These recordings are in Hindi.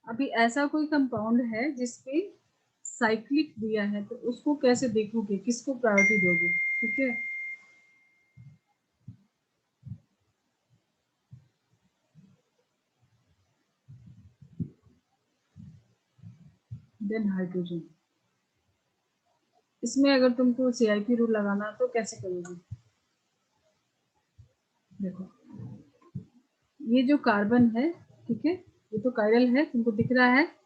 अभी ऐसा कोई कंपाउंड है जिसपे साइक्लिक दिया है, तो उसको कैसे देखोगे, किसको प्रायोरिटी दोगे? ठीक है, देन हाइड्रोजन। इसमें अगर तुमको CIP रूल लगाना तो कैसे करोगे? देखो, ये जो कार्बन है, ठीक है, ये तो कायरल है, तुमको दिख रहा है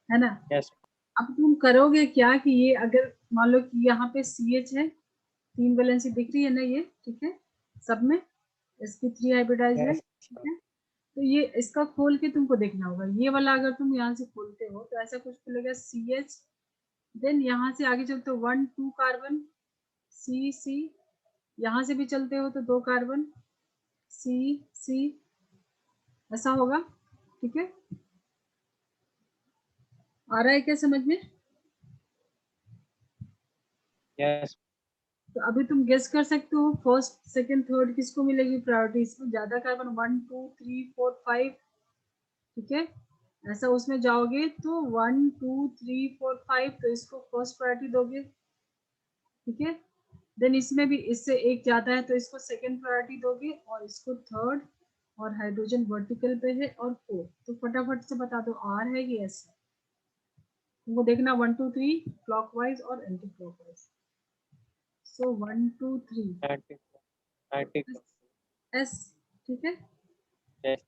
ना? यस। अब तुम करोगे क्या कि ये अगर मान लो कि यहाँ पे CH है, 3 वैलेंसी दिख रही है ना, ये ठीक है, सब में sp3 हाइब्रिडाइज है, ठीक है। तो ये इसका खोल के तुमको देखना होगा, ये वाला अगर तुम यहाँ से खोलते हो तो ऐसा कुछ खुलेगा CH, देन यहाँ से आगे चलते हो 1 2 कार्बन C, यहाँ से भी चलते हो तो 2 कार्बन C, ऐसा होगा, ठीक है। आ रहा है क्या समझ में? यस। तो अभी तुम गेस कर सकते हो फर्स्ट सेकंड थर्ड किसको मिलेगी प्रायोरिटी? इसमें ज्यादा कार्बन 1 2 3 4 5, ठीक है, ऐसा उसमें जाओगे तो 1 2 3 4 5, तो इसको फर्स्ट प्रायोरिटी दोगे, ठीक है। देन इसमें भी इससे एक ज्यादा है तो इसको सेकंड प्रायोरिटी दोगे, और इसको थर्ड, और हाइड्रोजन वर्टिकल पे है, और फोर्थ। तो फटाफट से बता दो आर है कि एस है? तुमको देखना 1 2 3 क्लॉकवाइज और एंटी क्लॉकवाइज। सो 1 2 3 एस, ठीक है। यस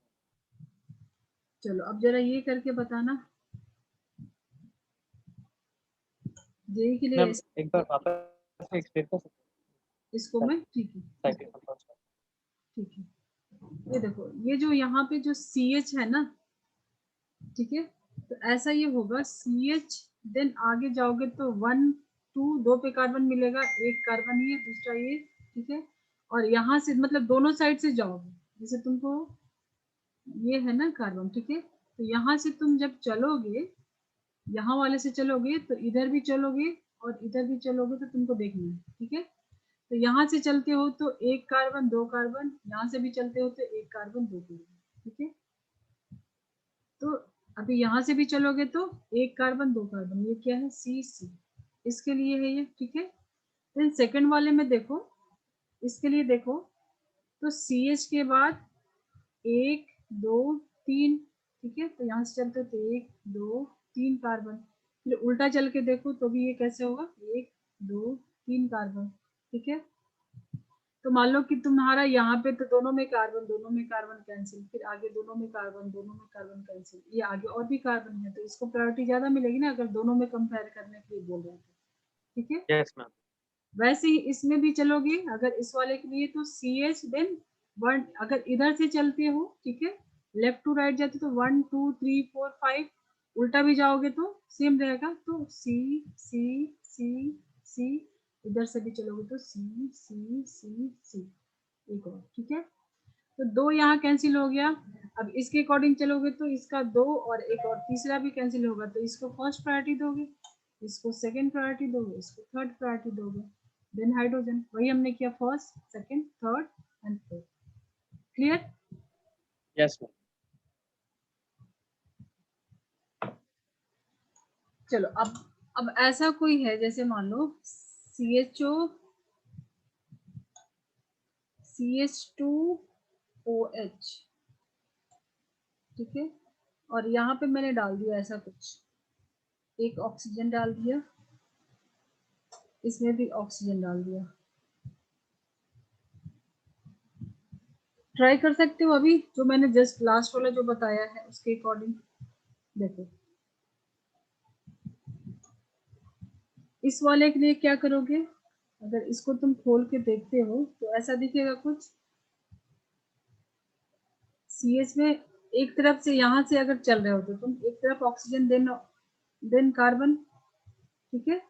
चलो अब जरा ये करके बताना, जेई के लिए मैम, एक बार वापस से एक्सप्लेन कर सकते इसको हैं मैं, ठीक है, साइक्लिक कंपाउंड्स का? ठीक है। ये देखो, ये जो यहाँ पे जो CH है ना, ठीक है, तो ऐसा ये होगा CH, देन आगे जाओगे तो 1 2 2 पे कार्बन मिलेगा, एक कार्बन ये दूसरा ये, ठीक है। और यहाँ से मतलब दोनों साइड से जाओगे, जैसे तुमको ये है ना कार्बन, ठीक है, तो यहाँ से तुम जब चलोगे, यहाँ वाले से चलोगे तो इधर भी चलोगे और इधर भी चलोगे, तो तुमको देखना है, ठीक है। तो यहाँ से चलते हो तो एक कार्बन दो कार्बन, यहाँ से भी चलते हो तो एक कार्बन दो कार्बन, ठीक है। तो अभी यहाँ से भी चलोगे तो एक कार्बन दो कार्बन, ये क्या है C, इसके लिए है ये, ठीक है। देन सेकंड वाले में देखो, इसके लिए देखो, तो CH के बाद एक दो तीन, ठीक है, तो यहाँ से चलते हो तो एक दो तीन कार्बन, फिर उल्टा चल के देखो तो भी ये कैसे होगा, एक दो तीन कार्बन, ठीक है। तो मान लो कि तुम्हारा यहाँ पे तो दोनों में कार्बन कैंसिल, फिर आगे दोनों में कार्बन कैंसिल, ये आगे और भी कार्बन है, तो इसको प्रायोरिटी ज्यादा मिलेगी ना अगर दोनों में कंपेयर करने के लिए बोल रहे थे, ठीक है। Yes ma'am. वैसे ही इसमें भी चलोगे, अगर इस वाले के लिए तो CH, देन 1, अगर इधर से चलते हो, ठीक है, लेफ्ट टू राइट जाते तो 1 2 3 4 5, उल्टा भी जाओगे तो सेम रहेगा, तो C, इधर से भी चलोगे तो C, एक और, ठीक है। तो दो यहाँ कैंसिल हो गया। अब इसके अकॉर्डिंग चलोगे तो इसका दो और एक और तीसरा भी कैंसिल होगा, तो इसको फर्स्ट प्रायोरिटी दोगे, इसको सेकंड प्रायोरिटी दोगे, इसको थर्ड प्रायोरिटी दोगे। देन हाइड्रोजन, वही हमने किया first second third and fourth. Clear? Yes ma'am. चलो अब ऐसा कोई है, जैसे मान लो CHO CH2OH, ठीक है, और यहाँ पे मैंने डाल दिया ऐसा कुछ, एक ऑक्सीजन डाल दिया, इसमें भी ऑक्सीजन डाल दिया। ट्राई कर सकते हो अभी जो मैंने जस्ट लास्ट वाला जो बताया है उसके अकॉर्डिंग। देखो, इस वाले के लिए क्या करोगे, अगर इसको तुम खोल के देखते हो तो ऐसा दिखेगा कुछ, CH में एक तरफ से यहाँ से अगर चल रहे हो तो तुम एक तरफ ऑक्सीजन देन कार्बन, ठीक है,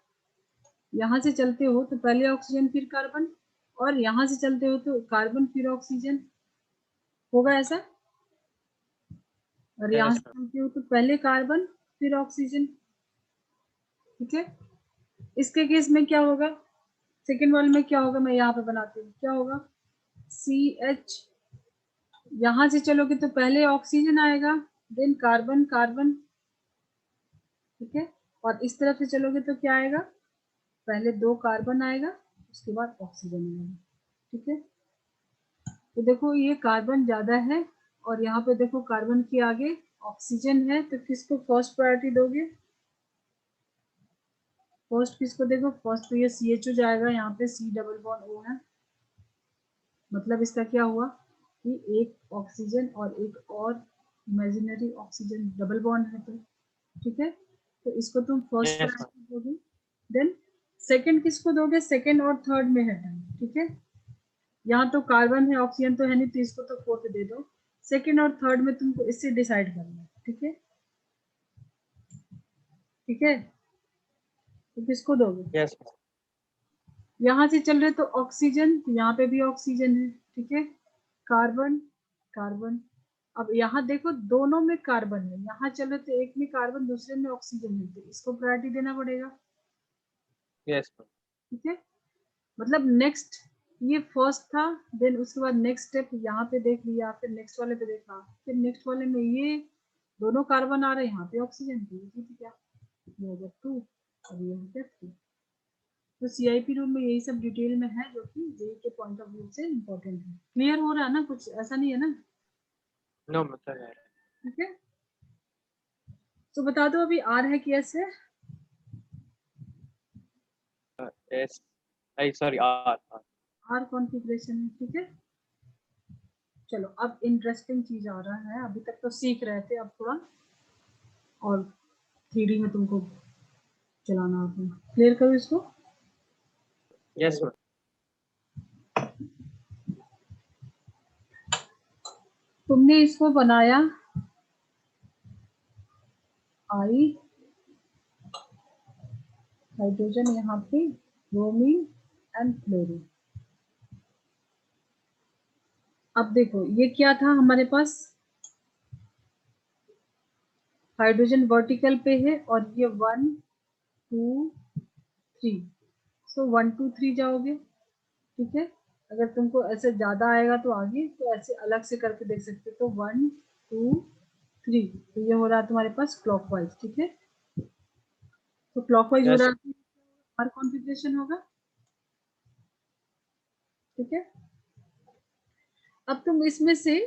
यहाँ से चलते हो तो पहले ऑक्सीजन फिर कार्बन, और यहाँ से चलते हो तो कार्बन फिर ऑक्सीजन, होगा ऐसा। और यहाँ यस से मैम। चलते हो तो पहले कार्बन फिर ऑक्सीजन, ठीक है। इसके केस में क्या होगा, सेकेंड वाले में क्या होगा, मैं यहाँ पे बनाती हूँ, क्या होगा, CH, यहाँ से चलोगे तो पहले ऑक्सीजन आएगा, देन कार्बन कार्बन, ठीक है। और इस तरफ से चलोगे तो क्या आएगा, पहले 2 कार्बन आएगा, उसके बाद ऑक्सीजन आएगा, ठीक है। तो देखो ये कार्बन ज्यादा है और यहाँ पे देखो कार्बन के आगे ऑक्सीजन है, तो किसको फर्स्ट प्रायोरिटी दोगे, फर्स्ट किसको देखो, फर्स्ट तो ये CH हो जाएगा, यहाँ पे C डबल बॉन्ड O है, मतलब इसका क्या हुआ कि एक ऑक्सीजन और एक और इमेजिनरी ऑक्सीजन डबल बॉन्ड है, तो ठीक है, तो इसको तुम फर्स्ट Yes, ma'am. प्रायोरिटी दोगे। देन सेकंड किसको दोगे, सेकंड और थर्ड में है, ठीक है। यहाँ तो कार्बन है, ऑक्सीजन तो है नहीं, तो इसको तो फोर्थ दे दो। सेकंड और थर्ड में तुमको इससे डिसाइड करना है, ठीक है, ठीक है। तो किसको दोगे, Yes, ma'am. यहाँ से चल रहे तो ऑक्सीजन, तो यहाँ पे भी ऑक्सीजन है, ठीक है, कार्बन कार्बन। अब यहाँ देखो दोनों में कार्बन है, यहाँ चल रहे तो एक में कार्बन दूसरे में ऑक्सीजन है, तो इसको प्रायोरिटी देना पड़ेगा, Yes, ma'am. ठीक है। मतलब नेक्स्ट ये फर्स्ट था, देन उसके बाद नेक्स्ट स्टेप यहाँ पे देख लिया, फिर नेक्स्ट वाले पे देखा, फिर नेक्स्ट वाले में ये दोनों कार्बन आ रहे हैं, यहाँ पे ऑक्सीजन थी, ये थी क्या, ये हो गया 2 और ये हो गया 3। तो CIP रूल में यही सब डिटेल में है, जो कि जेई के पॉइंट ऑफ व्यू से इम्पोर्टेंट है। क्लियर हो रहा है ना, कुछ ऐसा नहीं है ना, No, मतलब है. ठीक है। तो बता दो अभी R है कि S है, S. Sorry, R. R configuration है, ठीक है। चलो अब इंटरेस्टिंग चीज आ रहा है, अभी तक तो सीख रहे थे, अब थोड़ा और 3D में तुमको चलाना आपने, क्लियर करो इसको। Yes, ma'am. तुमने इसको बनाया आई हाइड्रोजन, यहाँ पे ब्रोमीन एंड क्लोरीन। अब देखो ये क्या था हमारे पास, हाइड्रोजन वर्टिकल पे है और ये 1 2 3, सो 1 2 3 जाओगे, ठीक है। अगर तुमको ऐसे ज्यादा आएगा तो आगे, तो ऐसे अलग से करके देख सकते हो, तो 1 2 3, तो ये हो रहा है तुम्हारे पास क्लॉकवाइज, ठीक है। तो क्लॉकवाइज हो Yes. रहा है, हर कॉन्फ़िगरेशन होगा, ठीक है। अब तुम इसमें से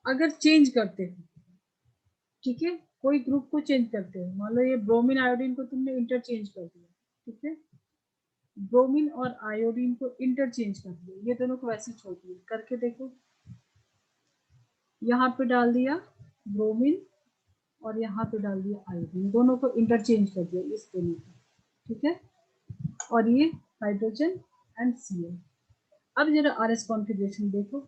अगर चेंज करते हो, ठीक है, कोई ग्रुप को चेंज करते हो, मान लो ये ब्रोमीन आयोडीन को तुमने इंटरचेंज कर दिया, ठीक है, ब्रोमीन और आयोडीन को इंटरचेंज कर दिया, ये दोनों को वैसे छोड़ दिया, करके देखो, यहाँ पे डाल दिया ब्रोमीन और यहाँ पे डाल दिया आयोडीन, दोनों को इंटरचेंज कर दिया इस दोनों को, ठीक है। और ये हाइड्रोजन एंड Cl। अब जरा RS कॉन्फ़िगरेशन देखो,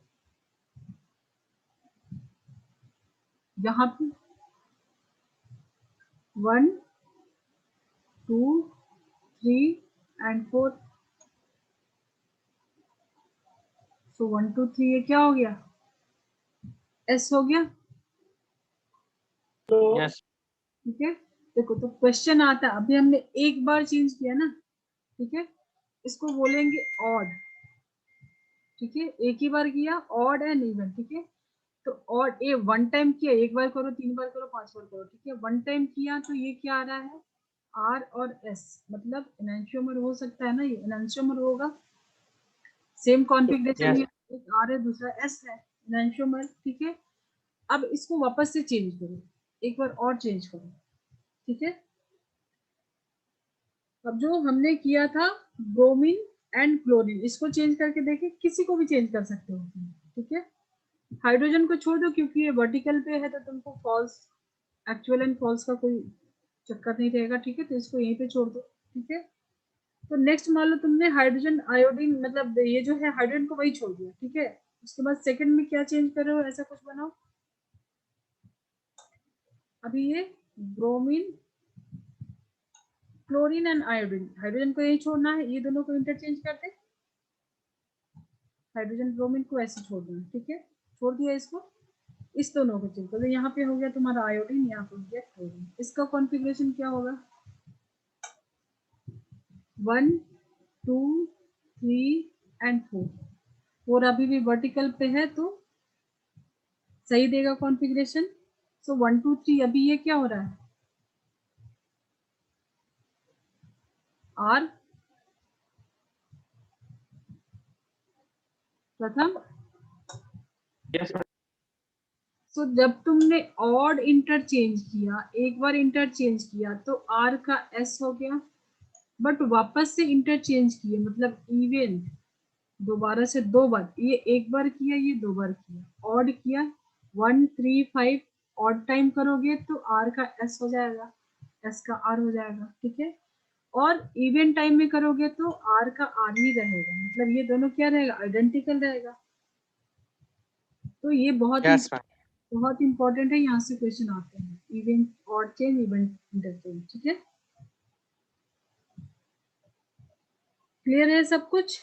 यहाँ पे 1 2 3 एंड 4, सो 1 2 3 ये क्या हो गया, S हो गया, Yes. ठीक है। देखो तो क्वेश्चन आता है, अभी हमने एक बार चेंज किया ना, ठीक है, इसको बोलेंगे ऑड, ठीक है, एक ही बार किया, ऑड एंड इवन, ठीक है। तो ऑड ये 1 टाइम किया, एक बार करो, 3 बार करो, 5 बार करो, ठीक है, 1 टाइम किया तो ये क्या आ रहा है, R और S, मतलब एनैंशियोमर हो सकता है ना, ये एनैंशियोमर होगा, सेम कॉन्फ़िगरेशन Yes. में, एक R है दूसरा S है, एनैंशियोमर, ठीक है। अब इसको वापस से चेंज करो, एक बार और चेंज करो, ठीक है। अब जो हमने किया था ब्रोमीन एंड क्लोरीन, इसको चेंज करके देखें, किसी को भी चेंज कर सकते हो, ठीक है। हाइड्रोजन को छोड़ दो क्योंकि ये वर्टिकल पे है, तो तुमको फॉल्स, एक्चुअल एंड फॉल्स का कोई चक्कर नहीं रहेगा, ठीक है, तो इसको यहीं पे छोड़ दो, ठीक है। तो नेक्स्ट मान लो तुमने हाइड्रोजन आयोडीन, मतलब ये जो है हाइड्रोजन को वही छोड़ दिया, ठीक है। उसके बाद सेकंड में क्या चेंज कर रहे हो, ऐसा कुछ बनाओ। अभी ये bromine chlorine and iodine, hydrogen को यही छोड़ना है, ये दोनों को इंटरचेंज कर दे, हाइड्रोजन ब्रोमीन को ऐसे छोड़ देना, ठीक है, छोड़ दिया इसको, इस दोनों को चेंज कर दो, यहाँ पे हो गया तुम्हारा आयोडीन, यहाँ पे हो गया क्लोरीन, इसका कॉन्फ़िगरेशन क्या होगा, 1 2 3 एंड 4, 4 अभी भी वर्टिकल पे है, तो सही देगा कॉन्फ़िगरेशन। सो 1 2 3 अभी ये क्या हो रहा है, आर प्रथम। Yes, ma'am. सो जब तुमने ऑड इंटरचेंज किया, एक बार इंटरचेंज किया तो आर का एस हो गया, बट वापस से इंटरचेंज किए मतलब इवन दोबारा से 2 बार, ये एक बार किया, ये 2 बार किया, ऑड किया 1 3 5, ऑड टाइम करोगे तो आर का एस हो जाएगा, एस का आर हो जाएगा, ठीक है। और इवन टाइम में करोगे तो आर का आर ही रहेगा, मतलब ये दोनों क्या रहेगा, आइडेंटिकल रहेगा। तो ये Yes, ma'am. बहुत इंपॉर्टेंट है, यहाँ से क्वेश्चन आते हैं, event odd change, event interchange, ठीक है। क्लियर है सब कुछ?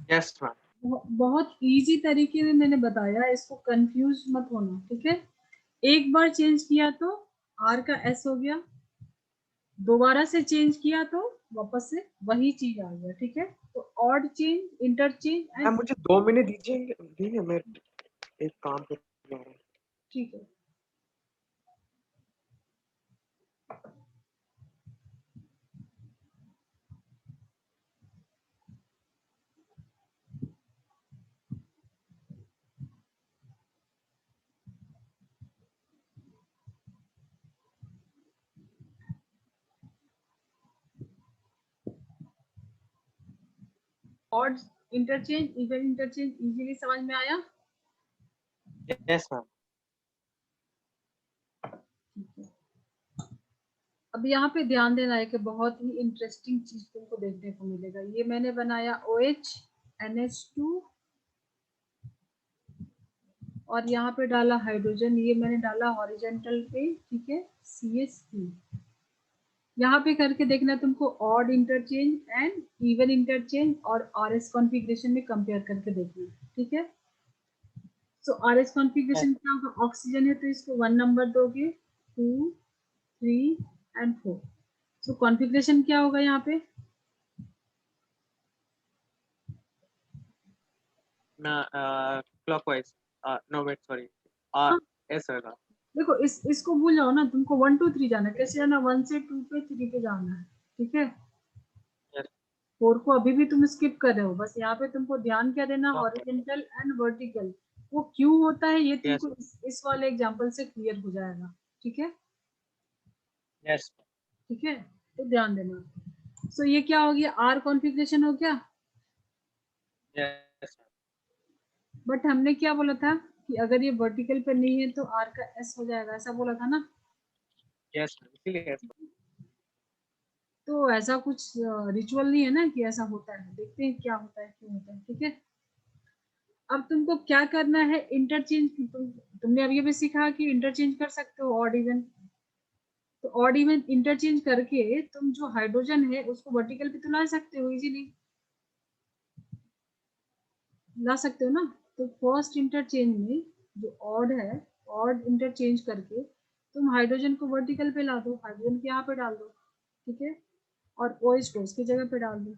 Yes, ma'am. बहुत इजी तरीके में मैंने बताया, इसको कंफ्यूज मत होना, ठीक है। एक बार चेंज किया तो आर का एस हो गया, दोबारा से चेंज किया तो वापस से वही चीज आ गया, ठीक है। तो odd change, interchange ma'am and, मुझे 2 मिनट दीजिए मैं एक काम कर रहा हूँ। ठीक है। Odd interchange, even interchange easily समझ में आया? Yes, ma'am. ठीक है। अब यहाँ पे ध्यान देना है कि बहुत ही इंटरेस्टिंग चीज तुमको देखने को मिलेगा। ये मैंने बनाया OH NH2 और यहाँ पे डाला हाइड्रोजन, ये मैंने डाला हॉरिजॉन्टल पे, ठीक है, CH3। यहाँ पे करके देखना तुमको odd interchange and even interchange और RS कॉन्फ़िगरेशन में कंपेयर करके देखना, ठीक है। सो RS कॉन्फ़िगरेशन क्या होगा, ऑक्सीजन है तो इसको 1 नंबर दोगे, 2 3 एंड 4। सो कॉन्फ़िगरेशन क्या होगा यहाँ पे, Clockwise. No, wait, sorry. हाँ, S होगा. देखो इसको भूल जाओ ना, तुमको 1 2 3 जाना है, कैसे जाना, 1 से 2 पे 3 पे जाना है, ठीक है। Yes. 4 को अभी भी तुम स्किप कर रहे हो, बस यहाँ पे तुमको ध्यान क्या देना, Clockwise. हॉरिजॉन्टल एंड वर्टिकल वो क्यों होता है, ये Yes. तुमको इस वाले एग्जांपल से क्लियर हो जाएगा, ठीक है, Yes. ठीक है। तो ध्यान देना। सो ये क्या हो गया, आर कॉन्फ़िगरेशन हो गया, Yes. बट हमने क्या बोला था कि अगर ये वर्टिकल पे नहीं है तो आर का एस हो जाएगा, ऐसा बोला था ना। Yes. इसीलिए yes. तो ऐसा कुछ रिचुअल नहीं है ना कि ऐसा होता है, देखते हैं क्या होता है, क्यों होता है, ठीक है। अब तुमको क्या करना है, इंटरचेंज, तुमने अभी अभी सीखा कि इंटरचेंज कर सकते हो ऑड इवन, तो ऑड इवन इंटरचेंज करके तुम जो हाइड्रोजन है उसको वर्टिकल पे तो ला सकते हो, इजीली ला सकते हो ना। तो फर्स्ट इंटरचेंज में जो ऑड है, ऑड इंटरचेंज करके तुम हाइड्रोजन को वर्टिकल पे ला दो, हाइड्रोजन को यहाँ पे डाल दो, ठीक है, और OH को उसकी जगह पे डाल दो,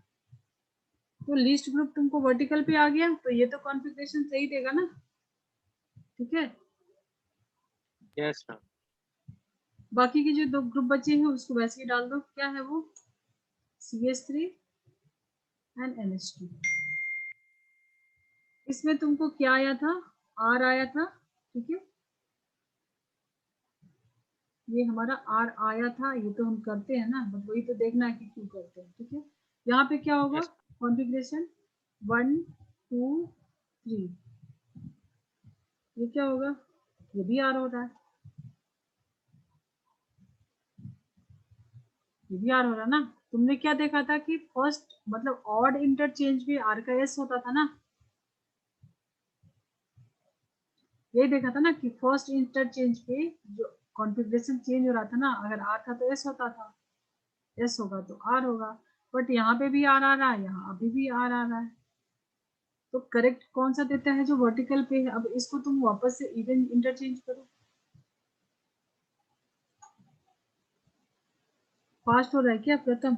तो लीस्ट ग्रुप तुमको वर्टिकल पे आ गया, तो ये तो कॉन्फ़िगरेशन सही देगा ना, ठीक है। Yes, ma'am. बाकी के जो 2 ग्रुप बचे हैं उसको वैसे ही डाल दो, क्या है वो, CH3 एंड NH2। इसमें तुमको क्या आया था, R आया था, ठीक है, ये हमारा R आया था, ये तो हम करते हैं ना, बट वही तो देखना है कि क्यों करते हैं, ठीक है। यहाँ पे क्या होगा, Yes. कॉन्फ़िगरेशन 1 2 3, ये क्या होगा, ये भी R हो रहा है, ये भी R हो रहा है ना। तुमने क्या देखा था कि फर्स्ट मतलब ऑड इंटरचेंज भी R का S होता था ना, ये देखा था ना कि फर्स्ट इंटरचेंज पे जो कॉन्फ़िगरेशन चेंज हो रहा था ना, अगर R था तो S होता था, S होगा तो R होगा, बट यहाँ पे भी R आ रहा है, यहाँ अभी भी R आ रहा है, तो करेक्ट कौन सा देता है, जो वर्टिकल पे है। अब इसको तुम वापस से इवन इंटरचेंज करो, फास्ट हो रहा है क्या प्रथम,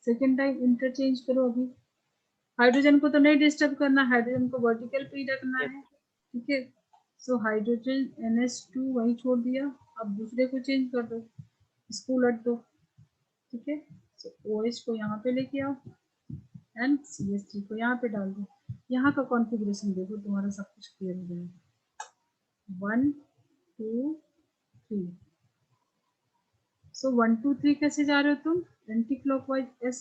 सेकेंड टाइम इंटरचेंज करो। अभी हाइड्रोजन को तो नहीं डिस्टर्ब करना, हाइड्रोजन को वर्टिकल पे ही रखना है, ठीक है। सो हाइड्रोजन NH2 वहीं छोड़ दिया, अब दूसरे को चेंज कर दो, इसको उलट दो, ठीक है। सो OH को यहाँ पे लेके आओ एंड CH3 को यहाँ पे डाल दो। यहाँ का कॉन्फ़िगरेशन देखो, तुम्हारा सब कुछ क्लियर हो जाएगा। 1 2 3। सो 1 2 3 कैसे जा रहे हो तुम? Anti clockwise S।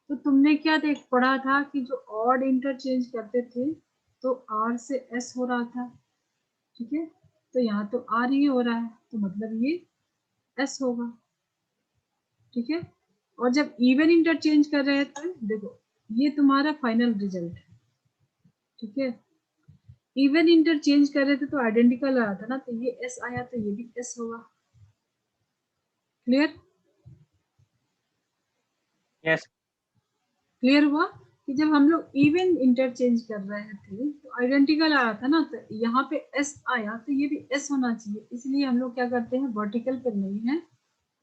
तो तुमने क्या देख पढ़ा था कि जो ऑड इंटरचेंज करते थे तो R से S हो रहा था, ठीक है। तो यहाँ तो R ही हो रहा है, तो मतलब ये S होगा, ठीक है। और जब इवन इंटरचेंज कर रहे हैं तो देखो ये तुम्हारा फाइनल रिजल्ट है, ठीक है। इवन इंटरचेंज कर रहे थे तो आइडेंटिकल आया था ना, तो ये S आया तो ये भी S होगा। क्लियर? यस क्लियर हुआ कि जब हम लोग इवन इंटरचेंज कर रहे थे तो आइडेंटिकल आया था ना, तो यहाँ पे S आया तो ये भी S होना चाहिए, इसलिए हम लोग क्या करते हैं, वर्टिकल पे नहीं है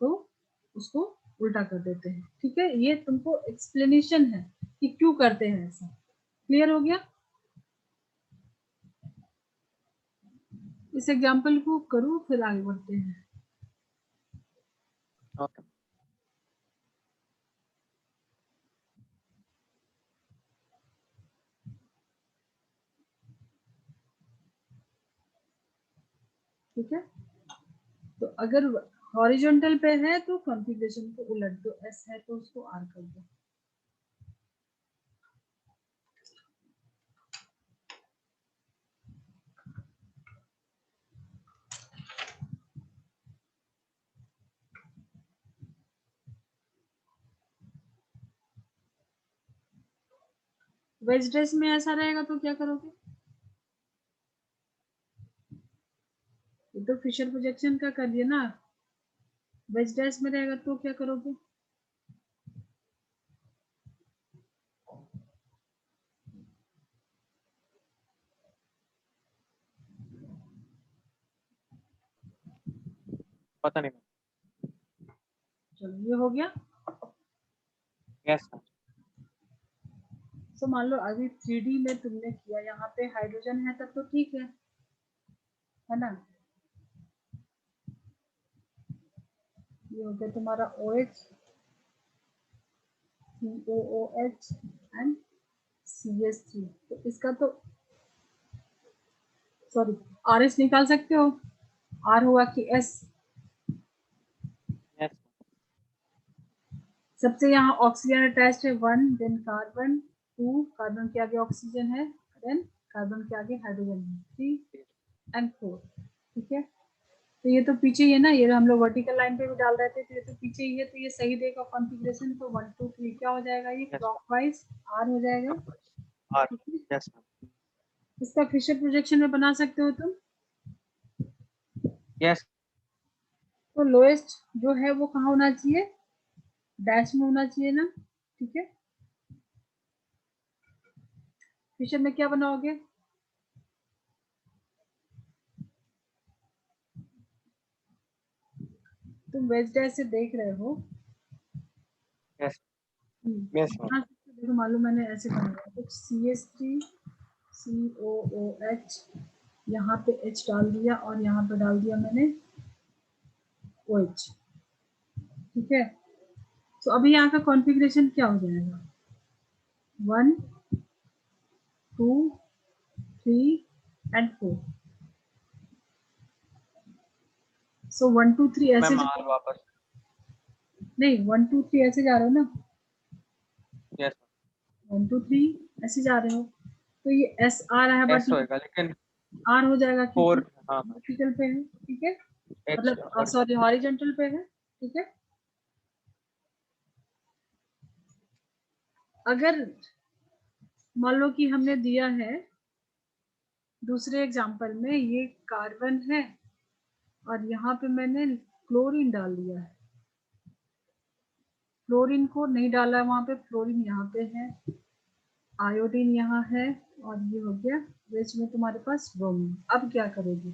तो उसको उल्टा कर देते हैं, ठीक है। ये तुमको एक्सप्लेनेशन है कि क्यों करते हैं ऐसा। क्लियर हो गया? इस एग्जाम्पल को करो फिर आगे बढ़ते हैं। ओके ठीक है, तो अगर हॉरिजॉन्टल पे है तो कॉन्फ़िगरेशन को उलट दो, S है तो उसको R कर दो। वेज ड्रेस में ऐसा रहेगा तो क्या करोगे? ये तो फिशर प्रोजेक्शन का कर दिया ना। वेज ड्रेस में रहेगा तो क्या करोगे? पता नहीं। चलो ये हो गया। यस तो मान लो अभी 3D में तुमने किया, यहाँ पे हाइड्रोजन है तब तो ठीक है ना। ये हो गया तुम्हारा OH, COOH एंड CH3। तो इसका तो सॉरी RS निकाल सकते हो, R हुआ कि S। यस सबसे यहाँ ऑक्सीजन अटैच्ड है 1, देन कार्बन 2, कार्बन के आगे ऑक्सीजन है, देन कार्बन के आगे हाइड्रोजन है 3 एंड 4, ठीक है। तो ये तो पीछे ही है ना, ये हम लोग वर्टिकल लाइन पे भी डाल रहे थे, तो ये तो पीछे ही है, तो ये सही देगा कॉन्फ़िगरेशन। तो 1 2 3 क्या हो जाएगा, ये यस क्लॉकवाइज R हो जाएगा, आर ठीक है। यस इसका फिशर प्रोजेक्शन में बना सकते हो तुम। यस तो लोएस्ट जो है वो कहाँ होना चाहिए, डैश में होना चाहिए ना, ठीक है। फिशर में क्या बनाओगे, तुम वेज डैश से देख रहे हो। यस यस हाँ, देखो मालूम मैंने ऐसे बनाया तो CH3 COOH, यहाँ पे H डाल दिया और यहाँ पे डाल दिया मैंने OH, ठीक है। तो अभी यहाँ का कॉन्फ़िगरेशन क्या हो जाएगा, 1 2 3 एंड 4। सो 1 2 3 ऐसे मैम आर वापस नहीं 1 2 3 ऐसे जा रहे हो ना, यस 1 2 3 ऐसे जा रहे हो, तो ये S आ रहा है एस बट होएगा लेकिन R हो जाएगा क्योंकि 4 हाँ वर्टिकल पे है, ठीक है। एच मतलब सॉरी हॉरिजॉन्टल पे है, ठीक है। अगर मान लो कि हमने दिया है दूसरे एग्जांपल में ये कार्बन है और यहाँ पे मैंने क्लोरीन डाल दिया है, क्लोरीन को नहीं डाला वहां पे, फ्लोरीन यहाँ पे है, आयोडीन यहाँ है, और ये हो गया वेज में तुम्हारे पास ब्रोमीन। अब क्या करोगे,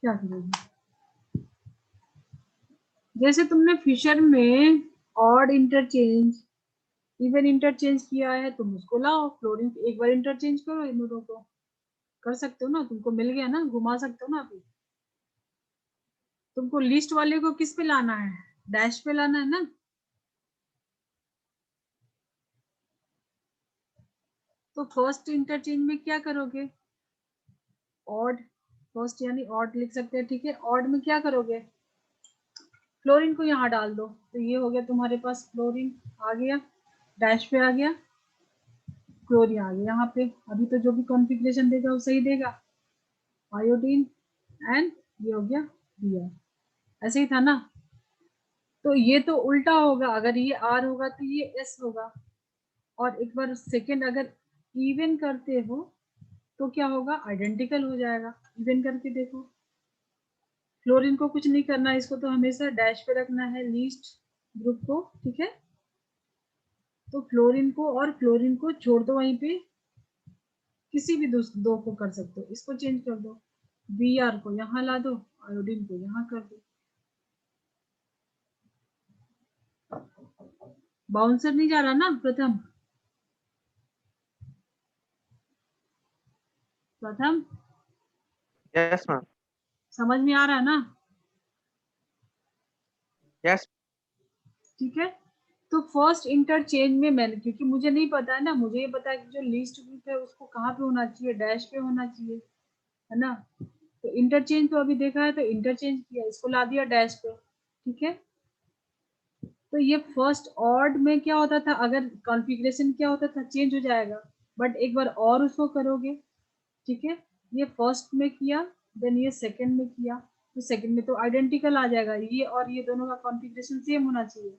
क्या करोगे? जैसे तुमने फिशर में ऑड इंटरचेंज इवन इंटरचेंज किया है, तुम उसको लाओ फ्लोरीन, एक बार इंटरचेंज करो इन दोनों को, कर सकते हो ना, तुमको मिल गया ना, घुमा सकते हो ना। अभी तुमको लिस्ट वाले को किस पे लाना है, डैश पे लाना है ना। तो फर्स्ट इंटरचेंज में क्या करोगे, ऑड, फर्स्ट यानी ऑड लिख सकते हैं, ठीक है। ऑड में क्या करोगे, फ्लोरीन को यहाँ डाल दो, तो ये हो गया तुम्हारे पास फ्लोरीन आ गया, डैश पे आ गया, क्लोरीन आ गया यहाँ पे। अभी तो जो भी कॉन्फ़िगरेशन देगा वो सही देगा, आयोडीन एंड ये हो गया Br, ऐसे ही था ना। तो ये तो उल्टा होगा, अगर ये R होगा तो ये S होगा। और एक बार सेकेंड अगर इवन करते हो तो क्या होगा, आइडेंटिकल हो जाएगा। इवन करके देखो, फ्लोरीन को कुछ नहीं करना, इसको तो हमेशा डैश पे रखना है लीस्ट ग्रुप को, ठीक है। तो फ्लोरीन को और फ्लोरीन को छोड़ दो वहीं पे, किसी भी दो को कर सकते हो, इसको चेंज कर दो, Br को यहाँ ला दो, आयोडीन को यहाँ कर दो। बाउंसर नहीं जा रहा ना प्रथम, प्रथम यस मैम। समझ में आ रहा है ना, यस। ठीक है। तो फर्स्ट इंटरचेंज में मैंने, क्योंकि मुझे नहीं पता है ना, मुझे ये पता है कि जो लिस्ट ग्रुप है उसको कहाँ पे होना चाहिए, डैश पे होना चाहिए, है ना। तो इंटरचेंज तो अभी देखा है, तो इंटरचेंज किया, इसको ला दिया डैश पे, ठीक है। तो ये फर्स्ट ऑड में क्या होता था, अगर कॉन्फ़िगरेशन क्या होता था, चेंज हो जाएगा। बट एक बार और उसको करोगे, ठीक है, ये फर्स्ट में किया, देन ये सेकंड में किया, तो सेकंड में तो आइडेंटिकल आ जाएगा, ये और ये दोनों का कॉन्फ़िगरेशन सेम होना चाहिए।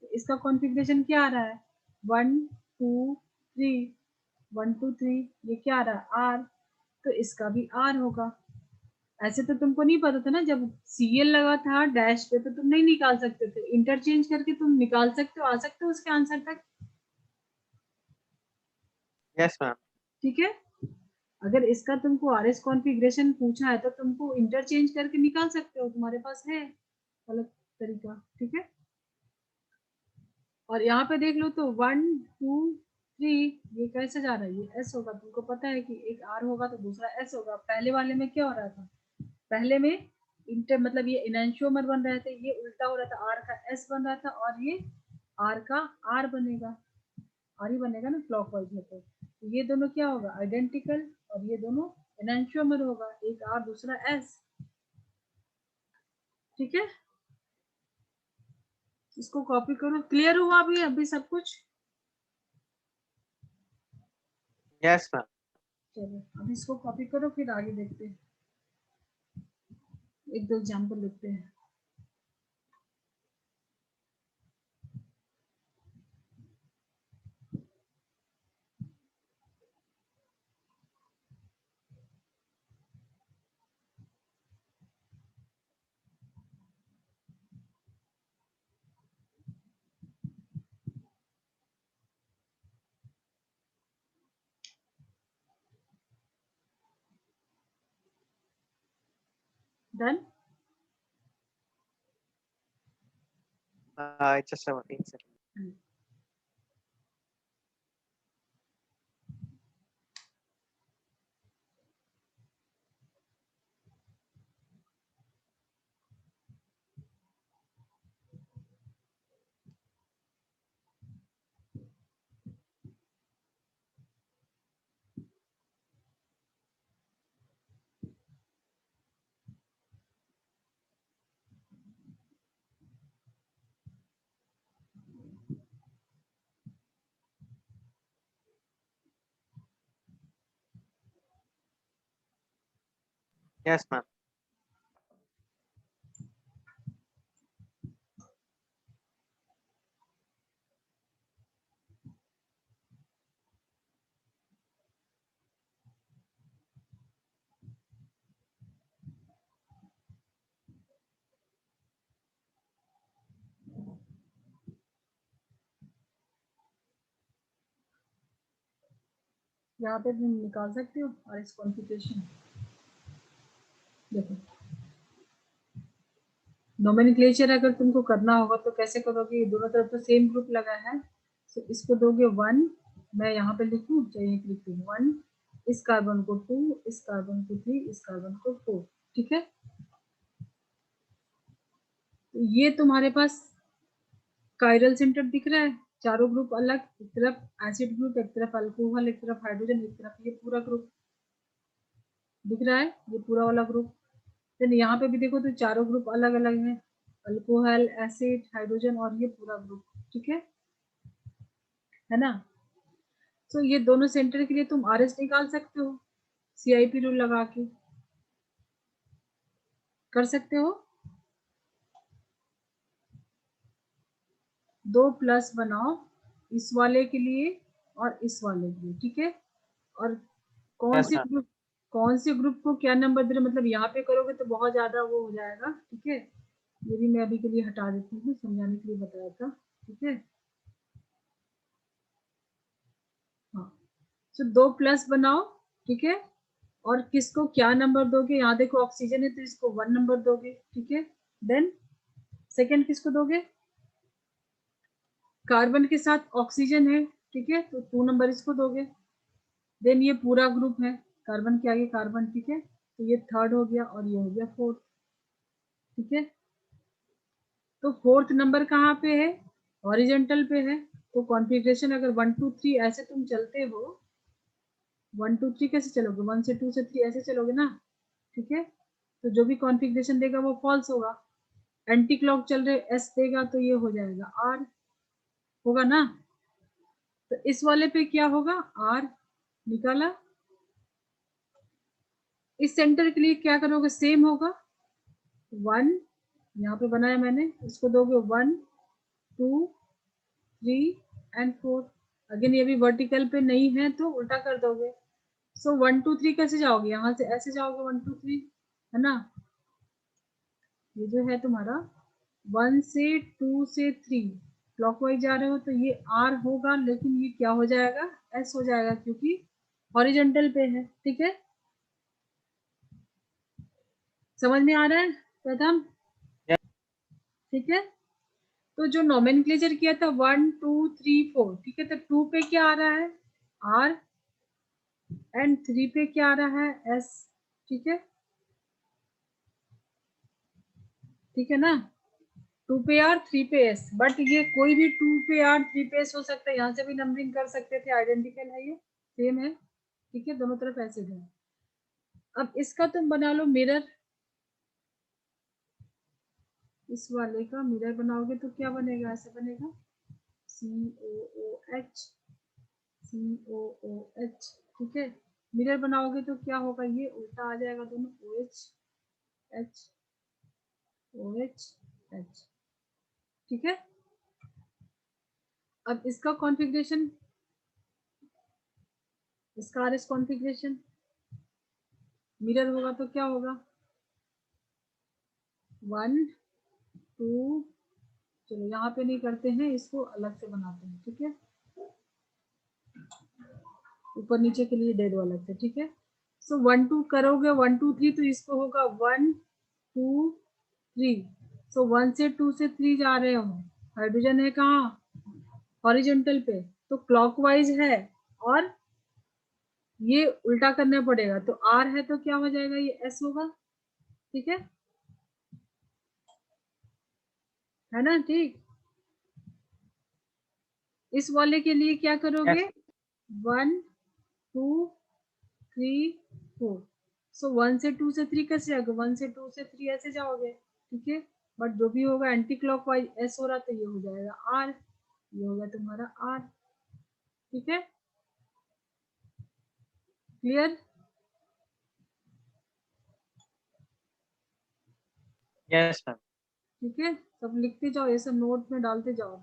तो इसका कॉन्फ़िगरेशन क्या आ रहा है, 1 2 3, 1 2 3, ये क्या आ रहा है, आर, तो इसका भी आर होगा। ऐसे तो तुमको नहीं पता था ना, जब सीएल लगा था डैश पे तो तुम नहीं निकाल सकते थे, इंटरचेंज करके तुम निकाल सकते हो, आ सकते हो उसके आंसर तक, यस मैम। ठीक है। अगर इसका तुमको आर एस कॉन्फ़िगरेशन पूछा है तो तुमको इंटरचेंज करके निकाल सकते हो, तुम्हारे पास है अलग तरीका, ठीक है। और यहाँ पे देख लो तो 1 2 3, ये कैसे जा रहा है, ये एस होगा, तुमको पता है कि एक आर होगा तो दूसरा एस होगा। पहले वाले में क्या हो रहा था, पहले में इंटर मतलब ये इनैंशियोमर बन रहे थे, ये उल्टा हो रहा था, आर का एस बन रहा था और ये आर का आर बनेगा, आर ही बनेगा ना क्लॉकवाइज में। तो ये दोनों क्या होगा, आइडेंटिकल, और ये दोनों एनैंशियोमर होगा, एक आर दूसरा एस, ठीक है। इसको कॉपी करो, क्लियर हुआ अभी अभी सब कुछ। Yes ma'am. चलो अब इसको कॉपी करो, फिर आगे देखते हैं, एक दो एग्जाम्पल देखते हैं। Done. Just 1 second। Yes ma'am. यहाँ पे तुम निकाल सकते हो और इस कॉन्फ़िगरेशन देखो, नोमेनक्लेचर अगर तुमको करना होगा तो कैसे करोगे, दोनों तरफ तो सेम ग्रुप लगा है, तो इसको दोगे 1, मैं यहाँ पे लिखूँ चाहिए लिख दूँ 1, इस कार्बन को 2, इस कार्बन को 3, इस कार्बन को 4, ठीक है। तो ये तुम्हारे पास कायरल सेंटर दिख रहा है, चारों ग्रुप अलग, एक तरफ एसिड ग्रुप, एक तरफ अल्कोहल, एक तरफ हाइड्रोजन, एक तरफ ये पूरा ग्रुप दिख रहा है, ये पूरा वाला ग्रुप। देन यहाँ पे भी देखो तो चारों ग्रुप अलग अलग हैं, अल्कोहल, एसिड, हाइड्रोजन और ये पूरा ग्रुप, ठीक है ना। तो ये दोनों सेंटर के लिए तुम आरएस निकाल सकते हो, सीआईपी रूल लगा के कर सकते हो। 2 प्लस बनाओ इस वाले के लिए और इस वाले के लिए, ठीक है। और कौन यस से मैम। ग्रुप, कौन से ग्रुप को क्या नंबर दे रहे, मतलब यहाँ पे करोगे तो बहुत ज्यादा वो हो जाएगा, ठीक है। ये भी मैं अभी के लिए हटा देती हूँ, समझाने के लिए बताया था, ठीक है। हाँ, तो 2 प्लस बनाओ, ठीक है। और किसको क्या नंबर दोगे, यहाँ देखो ऑक्सीजन है तो इसको 1 नंबर दोगे, ठीक है। देन सेकंड किसको दोगे, कार्बन के साथ ऑक्सीजन है, ठीक है, तो 2 नंबर इसको दोगे। देन ये पूरा ग्रुप है, कार्बन के आगे कार्बन, ठीक है, तो ये थर्ड हो गया और ये हो गया फोर्थ, ठीक है। तो फोर्थ नंबर कहाँ पे है, हॉरिजेंटल पे है। तो कॉन्फ़िगरेशन अगर 1 2 3 ऐसे तुम चलते हो, 1 2 3 कैसे चलोगे, 1 से 2 से 3 ऐसे चलोगे ना, ठीक है। तो जो भी कॉन्फ़िगरेशन देगा वो फॉल्स होगा, एंटी क्लॉक चल रहे एस देगा तो ये हो जाएगा आर, होगा ना। तो इस वाले पे क्या होगा, आर निकाला। इस सेंटर के लिए क्या करोगे, सेम होगा, 1 यहाँ पे बनाया मैंने, इसको दोगे 1 2 3 एंड 4। अगेन ये भी वर्टिकल पे नहीं है तो उल्टा कर दोगे। सो 1 2 3 कैसे जाओगे, यहाँ से ऐसे जाओगे 1 2 3, है ना। ये जो है तुम्हारा 1 से 2 से 3 क्लॉकवाइज जा रहे हो तो ये आर होगा, लेकिन ये क्या हो जाएगा, एस हो जाएगा, क्योंकि हॉरिजेंटल पे है, ठीक है। समझ में आ रहा है प्रथम, ठीक है। तो जो नोमेनक्लेचर किया था 1 2 3 4, ठीक है, तो 2 पे क्या आ रहा है, आर, एंड 3 पे क्या आ रहा है, एस, ठीक है, ठीक है ना। 2 पे आर 3 पे एस, बट ये कोई भी 2 पे आर 3 पे एस हो सकता है, यहाँ से भी नंबरिंग कर सकते थे, आइडेंटिकल है, ये सेम है, ठीक है, दोनों तरफ ऐसे है। अब इसका तुम बना लो मिरर, इस वाले का मिरर बनाओगे तो क्या बनेगा, ऐसे बनेगा COOH COOH, ठीक है। मिरर बनाओगे तो क्या होगा, ये उल्टा आ जाएगा दोनों, OH H OH H, ठीक है। अब इसका कॉन्फ़िगरेशन, इसका आरएस कॉन्फ़िगरेशन मिरर होगा तो क्या होगा, 1 2, चलो यहाँ पे नहीं करते हैं, इसको अलग से बनाते हैं, ठीक है, ऊपर नीचे के लिए डेड वाला से, ठीक है। सो 1 2 करोगे 1 2 3 तो इसको होगा 1 2 3। सो 1 से 2 से 3 जा रहे हो, हाइड्रोजन है कहाँ, हॉरिजेंटल पे, तो क्लॉकवाइज है, और ये उल्टा करना पड़ेगा, तो आर है तो क्या हो जाएगा, ये एस होगा, ठीक है ना, ठीक। इस वाले के लिए क्या करोगे, 1 2 3 4। सो 1 से 2 से 3 कैसे जाओगे, 1 से 2 से 3 ऐसे जाओगे, ठीक है। बट जो भी होगा एंटी क्लॉकवाइज एस हो रहा तो ये हो जाएगा आर, ये होगा तुम्हारा आर, ठीक है, क्लियर। Yes ma'am. ठीक है, सब लिखते जाओ, ये सब नोट में डालते जाओ,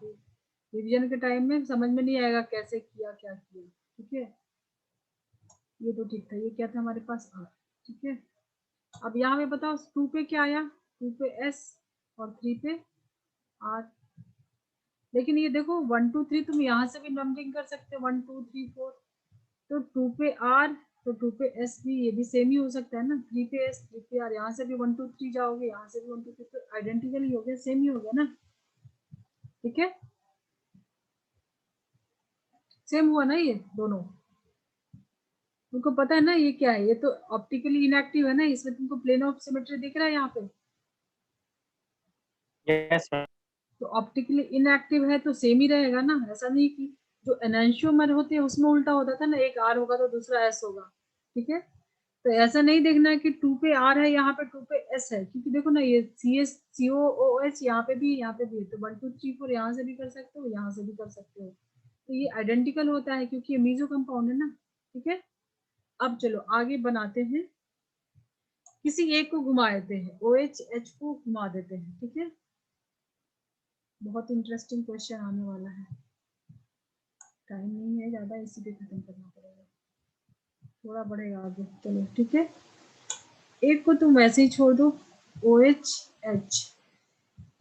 रिवीजन के टाइम में समझ में नहीं आएगा कैसे किया क्या किया, ठीक है। ये तो ठीक था, ये क्या था हमारे पास आर, ठीक है। अब यहाँ पे बताओ 2 पे क्या आया, 2 पे एस और 3 पे आर। लेकिन ये देखो 1 2 3 तुम यहाँ से भी नंबरिंग कर सकते हो, 1 2 3 4, तो 2 पे आर तो 2 पे S भी, ये भी सेम ही हो सकता है ना, 3 पे S 3 पे R, यहाँ से भी 1 2 3 जाओगे, यहाँ से भी 1 2 3, तो आइडेंटिकल ही हो गया, सेम ही हो गया ना, ठीक है, सेम हुआ ना ये दोनों। तुमको पता है ना ये क्या है, ये तो ऑप्टिकली इनएक्टिव है ना, इसमें तुमको प्लेन ऑफ सिमेट्री दिख रहा है यहाँ पे, यस मैम। तो ऑप्टिकली इनएक्टिव है तो सेम ही रहेगा ना, ऐसा नहीं कि जो एनांशियोमर होते हैं उसमें उल्टा होता था ना, एक R होगा तो दूसरा S होगा, ठीक है, तो ऐसा नहीं देखना है कि 2 पे R है, यहाँ पे 2 पे S है, क्योंकि देखो ना ये COOH यहाँ पे भी, यहाँ पे भी है, तो 1 2 3 4 यहाँ से भी कर सकते हो, यहाँ से भी कर सकते हो, तो ये आइडेंटिकल होता है क्योंकि ये मीजो कंपाउंड है ना, ठीक है। अब चलो आगे बनाते हैं, किसी एक को घुमा देते हैं, OH को घुमा देते हैं, ठीक है, बहुत इंटरेस्टिंग क्वेश्चन आने वाला है, टाइम नहीं है ज्यादा, इसी पे खत्म करना पड़ेगा, थोड़ा बढ़ेगा आगे, चलो ठीक है। एक को तुम वैसे ही छोड़ दो, OH,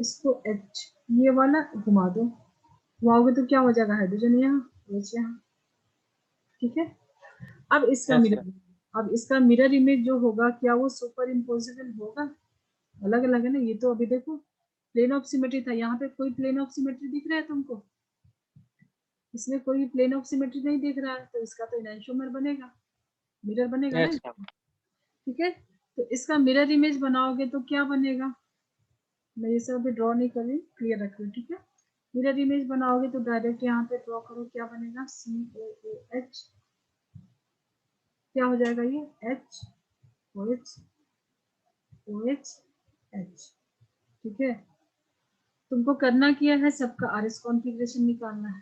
इसको H, ये वाला घुमा दो, घुमाओगे तो क्या हो जाएगा, हाइड्रोजन यहाँ, OH यहाँ, ठीक है। अब इसका यस मिरर, अब इसका मिरर इमेज जो होगा, क्या वो सुपर इम्पोजिबल होगा, अलग अलग है ना, ये तो अभी देखो प्लेन ऑफ सिमेट्री था, यहाँ पे कोई प्लेन ऑफ सिमेट्री दिख रहा है तुमको, इसमें कोई प्लेन ऑफ सिमेट्री नहीं दिख रहा है, तो इसका तो इनैंशियोमर बनेगा, मिरर बनेगा ना, यस मैम। ठीक है। तो इसका मिरर इमेज बनाओगे तो क्या बनेगा, मैं ये सब अभी ड्रॉ नहीं कर रही, क्लियर रख रही, ठीक है। मिरर इमेज बनाओगे तो डायरेक्ट यहाँ पे ड्रॉ करो, क्या बनेगा, COOH, क्या हो जाएगा ये, H OH OH H, ठीक है। तुमको करना क्या है, सबका RS कॉन्फ़िगरेशन निकालना है,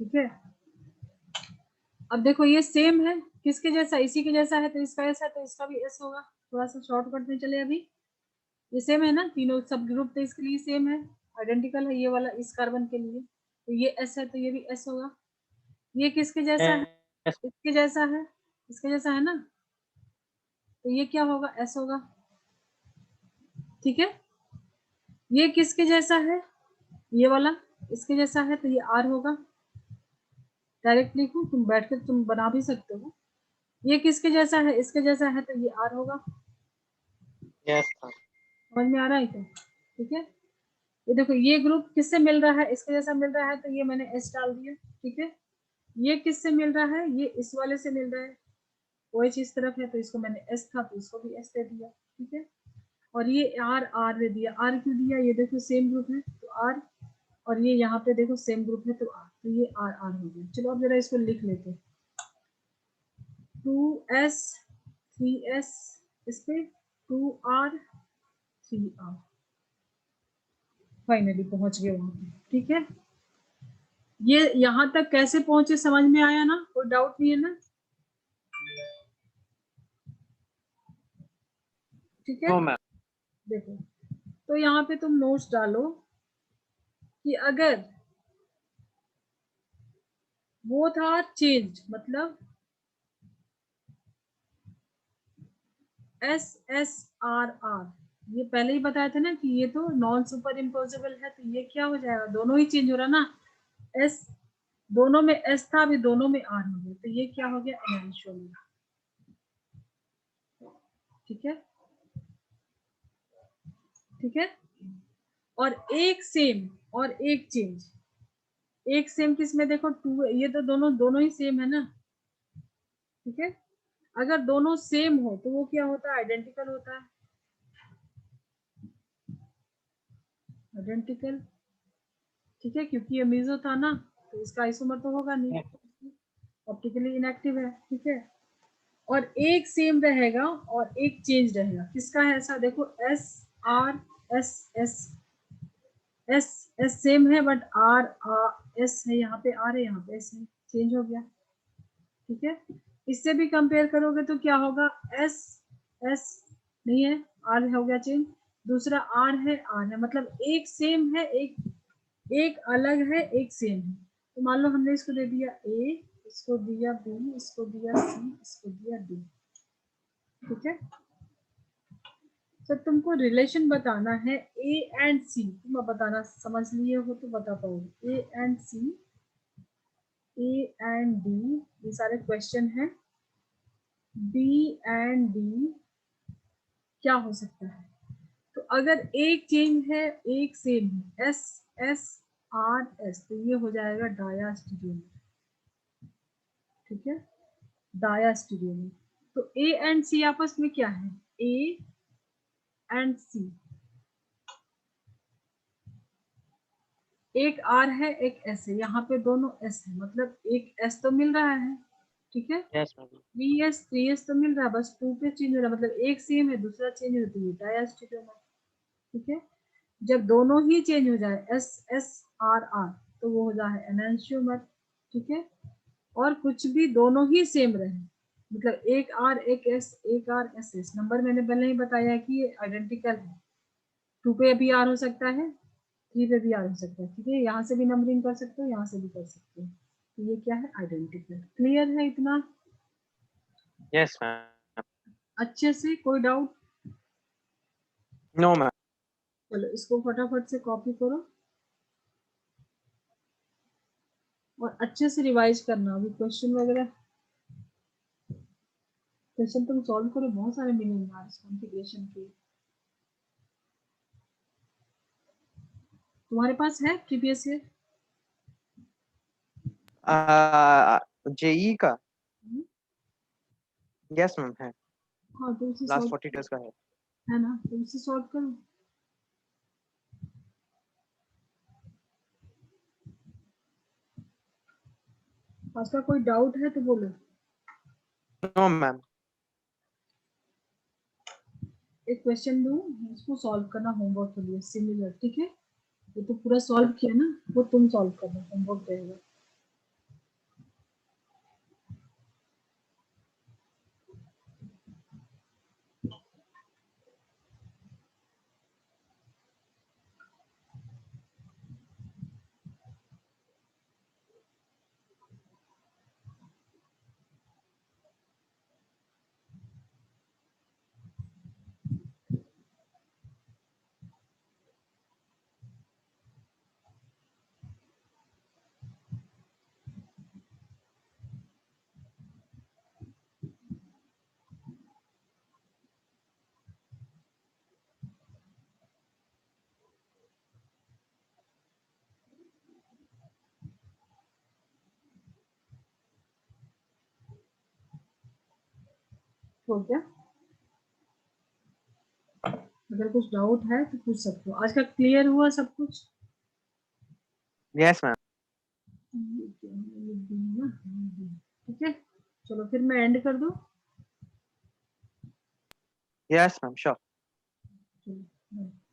ठीक है। अब देखो ये सेम है, किसके जैसा, इसी के जैसा है, तो इसका ऐसा है तो इसका भी S होगा, थोड़ा सा शॉर्टकट में चले, अभी ये सेम है ना, तीनों सब ग्रुप तो इसके लिए सेम है, आइडेंटिकल है, ये वाला इस कार्बन के लिए, तो ये S है तो ये भी S होगा, ये किसके जैसा है, यस इसके जैसा है, इसके जैसा है ना, तो ये क्या होगा, S होगा, ठीक है। ये किसके जैसा है, ये वाला इसके जैसा है तो ये R होगा, डायरेक्ट लिखूं, तुम बैठ कर तुम बना भी सकते हो, ये किसके जैसा है, इसके जैसा है तो ये R होगा, यस मैम। समझ में आ रहा है क्या, ठीक है। ये देखो ये ग्रुप किससे मिल रहा है, इसके जैसा मिल रहा है तो ये मैंने S डाल दिया, ठीक है। ये किससे मिल रहा है, ये इस वाले से मिल रहा है, OH इस तरफ है तो इसको मैंने S था तो इसको भी S दे दिया, ठीक है। और ये R दे दिया, R क्यों दिया, ये देखो सेम ग्रुप है तो R, और ये यहाँ पे देखो सेम ग्रुप है तो R, तो ये R हो गया। चलो अब जरा इसको लिख लेते हैं, 2S 3S, इस पे 2R 3R, फाइनली पहुंच गए वहां पे, ठीक है। ये यहाँ तक कैसे पहुंचे समझ में आया ना, कोई डाउट नहीं है ना, ठीक है। No ma'am. देखो तो यहाँ पे तुम नोट्स डालो कि अगर बोथ आर चेंज, मतलब SSRR, ये पहले ही बताया था ना कि ये तो नॉन सुपर इम्पोजिबल है, तो ये क्या हो जाएगा, दोनों ही चेंज हो रहा ना, S दोनों में S था, अभी दोनों में R हो गया, तो ये क्या हो गया, एनांशियोमर, ठीक है, ठीक है। और एक सेम और एक चेंज, एक सेम किस में, देखो 2, ये तो दोनों दोनों ही सेम है ना, ठीक है। अगर दोनों सेम हो तो वो क्या होता है, आइडेंटिकल होता है, आइडेंटिकल, ठीक है, क्योंकि ये मीजो था ना तो इसका आइसोमर तो होगा नहीं, ऑप्टिकली इनएक्टिव है, ठीक है। और एक सेम रहेगा और एक चेंज रहेगा, किसका है ऐसा, देखो SRSS, एस एस सेम है बट S है, यहाँ पे R है, यहाँ पे S है, चेंज हो गया, ठीक है। इससे भी कंपेयर करोगे तो क्या होगा, S नहीं है, R हो गया चेंज, दूसरा R है, मतलब एक सेम है, एक अलग है, एक सेम है। तो मान लो हमने इसको दे दिया A, इसको दिया B, इसको दिया C, इसको दिया D, ठीक है। तो तुमको रिलेशन बताना है A एंड C, तुम बताना समझ लिए हो तो बता पाओगे, A and C A and D, ये सारे क्वेश्चन हैं। बी एंड डी क्या हो सकता है? तो अगर एक चेंज है, एक सेम है, एस एस आर एस, तो ये हो जाएगा डायास्टीरियोमर। ठीक है, डायास्टीरियोमर। तो ए एंड सी आपस में क्या है? ए एंड सी, एक आर है एक एस है, यहाँ पे दोनों एस है, मतलब एक एस तो मिल रहा है। ठीक है, यस मैम। 3s 3s तो मिल रहा है, बस 2 पे चेंज हो रहा है, मतलब एक सेम है दूसरा चेंज होती है, डायास्टीरियोमर। ठीक है, जब दोनों ही चेंज हो जाए एस एस आर आर, तो वो हो जाए एनांशियोमर। ठीक है, और कुछ भी दोनों ही सेम रहे, मतलब एक आर एक एस, एक आर एस एस, नंबर मैंने पहले ही बताया कि ये आइडेंटिकल है। 2 पे भी आर हो सकता है, 3 पे भी आर हो सकता है। ठीक है, यहाँ से भी नंबरिंग कर सकते हो, यहाँ से भी कर सकते हो। तो ये क्या है? आइडेंटिकल। क्लियर है इतना यस मैम। अच्छे से? कोई डाउट? No ma'am. चलो इसको फटाफट से कॉपी करो और अच्छे से रिवाइज करना। अभी क्वेश्चन वगैरह, क्वेश्चन तुम सॉल्व करो, बहुत सारे मिलेंगे आज कॉन्फ़िगरेशन के। तुम्हारे पास है प्रीवियस ईयर? जेई का? यस मैम है। हाँ तो उसे लास्ट सॉल्व 40 डेज का है ना, तो उसे सॉल्व करो। आज का कोई डाउट है तो बोलो। No ma'am. एक क्वेश्चन दूं, इसको सॉल्व करना होमवर्क के लिए, सिमिलर। ठीक है, ये तो पूरा सॉल्व किया ना, वो तुम सॉल्व करना, होमवर्क रहेगा। हो गया? अगर कुछ डाउट है तो पूछ सकते हो। आज का क्लियर हुआ सब कुछ? Yes ma'am. ठीक है, चलो फिर मैं एंड कर दूं। Yes ma'am sure. चलो, bye।